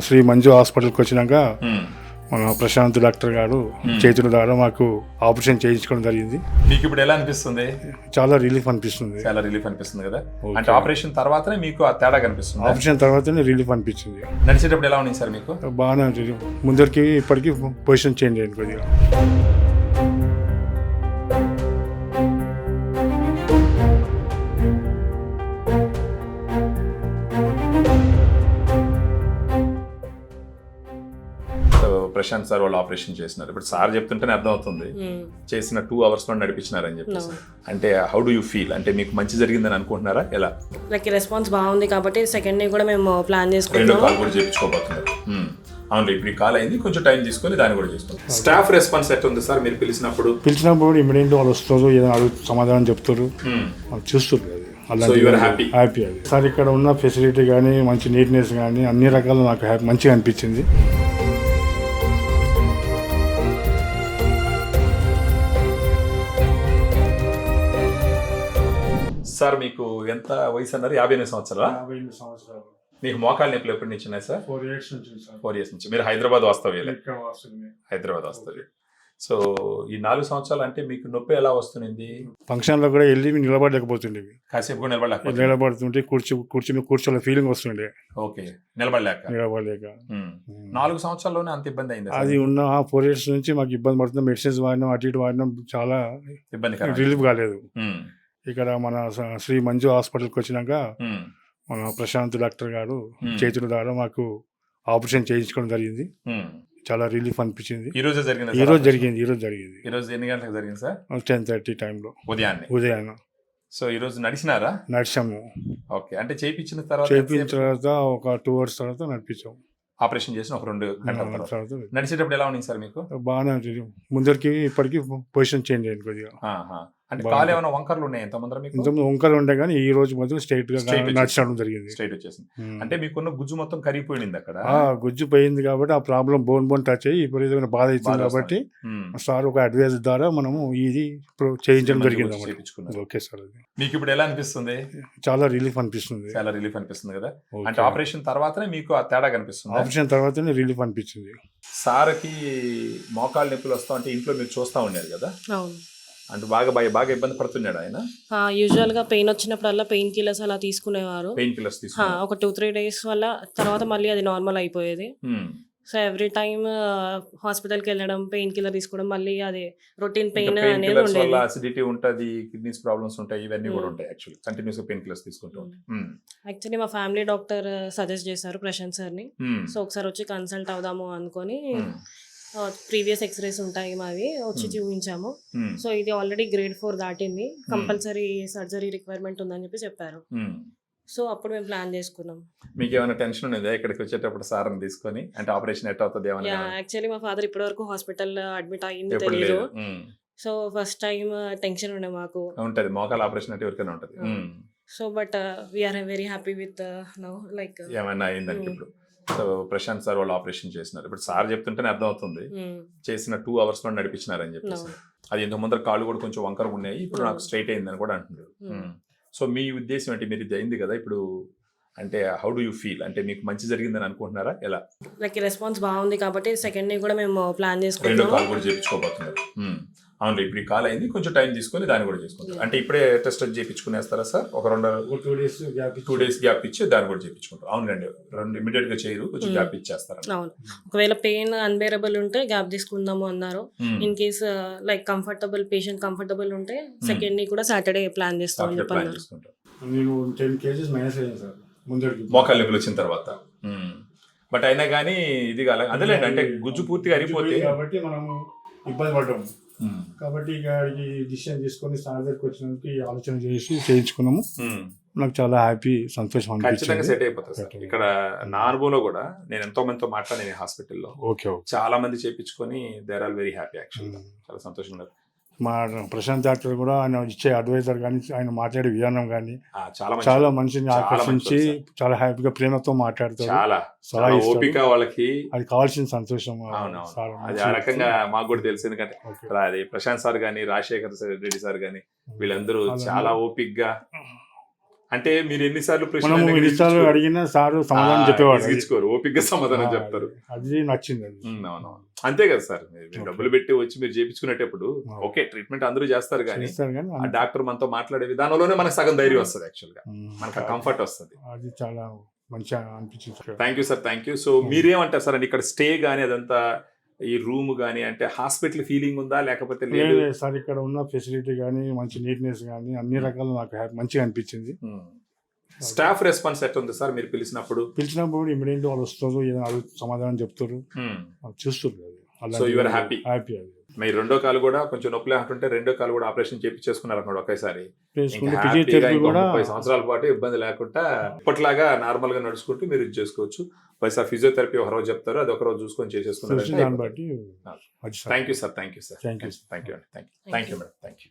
శ్రీ మంజు హాస్పిటల్కి వచ్చినాక మ్మ్. మన ప్రశాంత్ డాక్టర్ గారు చేతుల ద్వారా మాకు ఆపరేషన్ చేయించుకోవడం జరిగింది. మీకు ఇప్పుడు ఎలా అనిపిస్తుంది? చాలా రిలీఫ్ అనిపిస్తుంది. చాలా రిలీఫ్ అనిపిస్తుంది కదా. అంటే ఆపరేషన్ తర్వాతనే మీకు ఆ తేడా కనిపిస్తుంది. ఆపరేషన్ తర్వాతనే రిలీఫ్ అనిపించింది. నడిచేటప్పుడు ఎలా ఉంది సార్ మీకు? బాగానే ముందరికి ఇప్పటికీ పొజిషన్ చేంజ్ అయింది కొద్దిగా. ప్రశాంత్ సార్ వాళ్ళు ఆపరేషన్ చేసినారు. ఇప్పుడు సార్ చెప్తుంటేనే అర్థమవుతుంది చేసిన 2 hours లో నడిపించినారని చెప్పేసి. అంటే హౌ డు యూ ఫీల్? అంటే మీకు మంచి జరిగిందని అనుకుంటున్నారా? ఎలా? లైక్ రెస్పాన్స్ బాగుంది కాబట్టి సెకండ్ డే కూడా మేము ప్లాన్ రెండో చేసుకున్నాం. కాల్ కూడా చేయించుకోబోతున్నారు. అవును, ఇప్పుడు ఈ కాల్ అయింది, కొంచెం టైం తీసుకొని దాన్ని కూడా చేసుకుంటాం. స్టాఫ్ రెస్పాన్స్ ఎట్లా ఉంది సార్ మీరు పిలిచినప్పుడు? ఇమీడియట్ వాళ్ళు వస్తారు, ఏదైనా అడుగు సమాధానం చెప్తారు, వాళ్ళు చూస్తారు. So you are happy? Happy అది సార్. ఇక్కడ ఉన్న ఫెసిలిటీ కానీ మంచి నీట్నెస్ కానీ అన్ని రకాలు నాకు మంచిగా అనిపించింది. సార్ మీకు ఎంత వయసు అన్నారు? 58 సంవత్సరాలా? 58 సంవత్సరాలు. మీకు మోకాలు నొప్పులు ఎప్పటి నుంచి ఉన్నాయి సార్? 4 years నుంచి సార్. 4 years నుంచి. మీరు హైదరాబాద్ వస్తావేలే? ఇక్కడ వస్తుంది. హైదరాబాద్ వస్తుంది. సో ఈ 4 సంవత్సరాలు అంటే మీకు నొప్పి ఎలా వస్తుంది? ఫంక్షన్ లో కూడా వెళ్ళి నిలబడలేకపోతుండేవి. కాసేపు కూడా నిలబడలేక? నిలబడుతుంటే కూర్చోని ఫీలింగ్ వస్తుండే. ఓకే, నిలబడలేక. 4 సంవత్సరాల్లోనే అంత ఇబ్బంది అయింది? అది ఉన్న 4 years నుంచి మాకు ఇబ్బంది పడుతుంది. మెడిసిన్స్ వాడినాం, అటు ఇటు వాడినాం, చాలా ఇబ్బంది, రిలీఫ్ కాలేదు. ఇక్కడ మన శ్రీ మంజు హాస్పిటల్కి వచ్చినాక మన ప్రశాంత్ డాక్టర్ గారు చేతుల ద్వారా మాకు ఆపరేషన్ చేయించుకోవడం జరిగింది. చాలా రిలీఫ్ అనిపించింది. ఈ రోజు జరిగింది? ఈ రోజు జరిగింది. ఈ రోజు ఎన్ని గంటలకు జరిగింది సార్? 10:30 టైంలో ఉదయాన్న. సో ఈ రోజు నడిచినారా? నడిచాము. ఓకే, అంటే చేయించిన తర్వాత ఒక 2 hours తర్వాత నడిపించాము. ఆపరేషన్ చేసిన ఒక 2 గంటల తర్వాత నడిచేటప్పుడు ఎలా ఉంది సార్ మీకు? బాగానే ముందరికి ఇప్పటికీ పొజిషన్ చేంజ్ అయింది కొద్దిగా. అంటే కాలు ఏమైనా వంకర్లు ఉన్నాయి ఎంతమంది మీకు? ఇంతకుముందు వంకలు ఉండే కానీ ఈ రోజు మొత్తం స్ట్రైట్ గా నడిచడం జరిగింది. స్ట్రైట్ వచ్చేసింది. అంటే మీకున్న గుజ్జు మొత్తం కరిగిపోయింది అక్కడ. గుజ్జు పోయింది కాబట్టి ఆ ప్రాబ్లం బోన్ టచ్ అయ్యి విపరీతమైన బాధ అవుతుంది కాబట్టి సార్ ఒక అడ్వైస్ ద్వారా మనము ఇది చేయించడం జరిగింది. Okay sir. అది మీకు ఇప్పుడు ఎలా అనిపిస్తుంది? చాలా రిలీఫ్ అనిపిస్తుంది. చాలా రిలీఫ్ అనిపిస్తుంది కదా. అంటే ఆపరేషన్ తర్వాతనే మీకు ఆ తేడా కనిపిస్తుంది? ఆపరేషన్ తర్వాతనే రిలీఫ్ అనిపించింది. సార్కి మోకాలు నొప్పులు వస్తా అంటే ఇంట్లో మీరు చూస్తా ఉన్నారు కదా. అవును. అంటే బాగా ఇబ్బంది పడుతున్నాడు ఆయన? యూజువల్ గా పెయిన్ వచ్చినప్పుడల్లా పెయిన్ కిల్లర్స్ అలా తీసుకునేవారు. పెయిన్ కిల్లర్స్ తీసుకున్నారు ఒక 2-3 days వల్ల, తర్వాత మళ్ళీ అది నార్మల్ అయిపోయేది. సో ఎవ్రీ టైమ్ హాస్పిటల్కి వెళ్ళడం, పెయిన్ కిల్లర్ తీసుకోవడం, మళ్ళీ అది రొటీన్ పెయిన్ అనేది ఉండేది. అసిడిటీ ఉంటుంది, కిడ్నీస్ ప్రాబ్లమ్స్ ఉంటాయి, ఇవన్నీ కూడా ఉంటాయి. యాక్చువల్లీ కంటిన్యూస్ గా పెయిన్ కిల్లర్స్ తీసుకుంటూ ఉంటాయి. యాక్చువల్లీ మా ఫ్యామిలీ డాక్టర్ సజెస్ట్ చేశారు ప్రశాంత్ సార్ని. సో ఒకసారి వచ్చి కన్సల్ట్ అవుదాము అనుకొని ప్రీవియస్ ఎక్స్రేస్ ఉంటాయి మావి, వచ్చి చూపించాము. సో ఇది ఆల్రెడీ grade 4 దాటింది, కంపల్సరీ సర్జరీ రిక్వైర్మెంట్ ఉందని చెప్పారు. సో అప్పుడు మేము ప్లాన్ చేసుకున్నాం. మీకు ఏమైనా టెన్షన్ ఉండేదా ఇక్కడికి వచ్చేటప్పుడు సార్ని తీసుకొని? అంటే ఆపరేషన్ ఎట్లా అవుతుంది? యాక్చువల్లీ మా ఫాదర్ ఇప్పటి వరకు హాస్పిటల్ అడ్మిట్ అయ్యింది తెలియదు. సో ఫస్ట్ టైం టెన్షన్ ఉండే మాకు. ఉంటది, మోకాల ఆపరేషన్ అంటే ఎవరికైనా ఉంటది. So but we are very happy with now. Like ఏమైనా అయిందంటే ఇప్పుడు సో ప్రశాంత్ సార్ వాళ్ళు ఆపరేషన్ చేసినారు. ఇప్పుడు సార్ చెప్తుంటేనే అర్థమవుతుంది చేసిన 2 hours లో నడిపించినారని చెప్పేసి. అది ఇంత ముందర కాళ్ళు కూడా కొంచెం వంకర ఉన్నాయి, ఇప్పుడు నాకు స్ట్రైట్ అయిందని కూడా అంటున్నారు. సో మీ ఉద్దేశం ఏంటి? మీరు ఇది అయింది కదా ఇప్పుడు, అంటే హౌ డు యూ ఫీల్? అంటే మీకు మంచి జరిగిందని అనుకుంటున్నారా? ఎలా? లైక్ రెస్పాన్స్ బాగుంది కాబట్టి సెకండ్ డే కూడా మేము ప్లాన్ రెండో చేసుకున్నాం. కాల్ కూడా చేయించుకోబోతున్నారు. అవును, ఇప్పుడు ఈ కాల్ అయింది, కొంచెం టైం తీసుకొని దాన్ని కూడా చేసుకుంటారు. అంటే ఇప్పుడే టెస్ట్ చేయించుకునేస్తారా సార్? ఒక 2 days గ్యాప్ ఇచ్చి దాన్ని కూడా చేయించుకుంటారు. అవునండి, 2 ఇమీడియట్ గా చేయరు, కొంచెం గ్యాప్ ఇచ్చేస్తారు. అవును, ఒకవేళ పెయిన్ అన్బేరబుల్ ఉంటే గ్యాప్ తీసుకుందాము అన్నారు. In case like patient comfortable ఉంటే సెకండ్ డే కూడా సాటర్డే ప్లాన్ చేస్తామని చెప్పారు. నేను 10 kgs మైనస్ అయ్యాను సార్ మోకాలు నొప్పులు వచ్చిన తర్వాత. బట్ అయినా కానీ ఇది కాలే అదేలేండి, అంటే గుజ్జు పూర్తిగా అరిగిపోతే కాబట్టి మనము ఇబ్బంది పడ్డాము. కాబట్టి ఇక ఈ డిసిషన్ తీసుకొని సార్ దగ్గరికి వచ్చినందుకు ఈ ఆలోచన చేసి చేయించుకున్నాము. నాకు చాలా హ్యాపీ, సంతోషం ఖచ్చితంగా సెట్ అయిపోతుంది సార్. ఇక్కడ నా అనుభవంలో కూడా నేను ఎంతో మందితో మాట్లాడాను హాస్పిటల్లో. చాలా మంది చేయించుకొని they are all very happy. యాక్చువల్గా చాలా సంతోషంగా. మా ప్రశాంత్ డాక్టర్ కూడా ఆయన ఇచ్చే అడ్వైజర్ కానీ, ఆయన మాట్లాడే విధానం కానీ చాలా మనిషిని ఆకర్షించి చాలా హ్యాపీగా ప్రేమతో మాట్లాడతారు. చాలా ఓపిక వాళ్ళకి, అది కావాల్సిన సంతోషం. అది ఆ రకంగా మాకు కూడా తెలుసు. ఎందుకంటే అది ప్రశాంత్ సార్ గానీ, రాజశేఖర్ రెడ్డి సార్ గానీ, వీళ్ళందరూ చాలా ఓపిక్ గా అంటే మీరు ఎన్నిసార్లు మనము ఎన్నిసార్లు అడిగినా సార్ సమాధానం చెప్పేవాడు. ఇచ్చుకోరు, ఓపిక సమాధానం చెప్తారు. అది నచ్చింది అది. అవునవును, అంతే కదా సార్. మీరు డబ్బులు పెట్టి వచ్చి మీరు చేయించుకునేటప్పుడు ఓకే ట్రీట్మెంట్ అందరూ చేస్తారు కానీ చేస్తారు కానీ ఆ డాక్టర్ మనతో మాట్లాడే విధానంలోనే మనకు సగం ధైర్యం వస్తుంది, యాక్చువల్ గా మనకు కంఫర్ట్ వస్తుంది. అది చాలా మంచిగా అనిపించింది. Thank you sir, thank you. So మీరేమంటారు సార్ అంటే ఇక్కడ స్టే గానీ అదంతా ఈ రూమ్ గానీ అంటే హాస్పిటల్ ఫీలింగ్ ఉందా లేకపోతే లేదు? లేదు సార్, ఇక్కడ ఉన్న ఫెసిలిటీ కానీ మంచి నీట్నెస్ కానీ అన్ని రకాలు నాకు మంచిగా అనిపించింది. స్టాఫ్ రెస్పాన్స్ ఎట్లా ఉంది సార్ మీరు పిలిచినప్పుడు? ఇమీడియట్ వాళ్ళు వస్తారు, ఏదైనా సమాధానం చెప్తారు, చూస్తారు. So you are happy? Happy. అది మీ రెండో కాలు కూడా కొంచెం నొప్పి లేకుంటే రెండో కాలు కూడా ఆపరేషన్ చేయించేసుకున్నారు అన్నమాట ఒకేసారి. చేసుకుంటే ఫిజియోథెరపీ కూడా 30 సంవత్సరాల పాటు ఇబ్బంది లేకుండా ఇప్పటిలాగా నార్మల్ గా నడుచుకుంటూ మీరు ఇది చేసుకోవచ్చు. పైసా ఫిజియోథెరపీ ఒక రోజు చెప్తారు, అది ఒక రోజు చూసుకొని చేసేసుకున్నారు. దాన్ని బట్టి thank you sir, thank you sir, Thank you. Thank you అండి, thank you madam, thank you.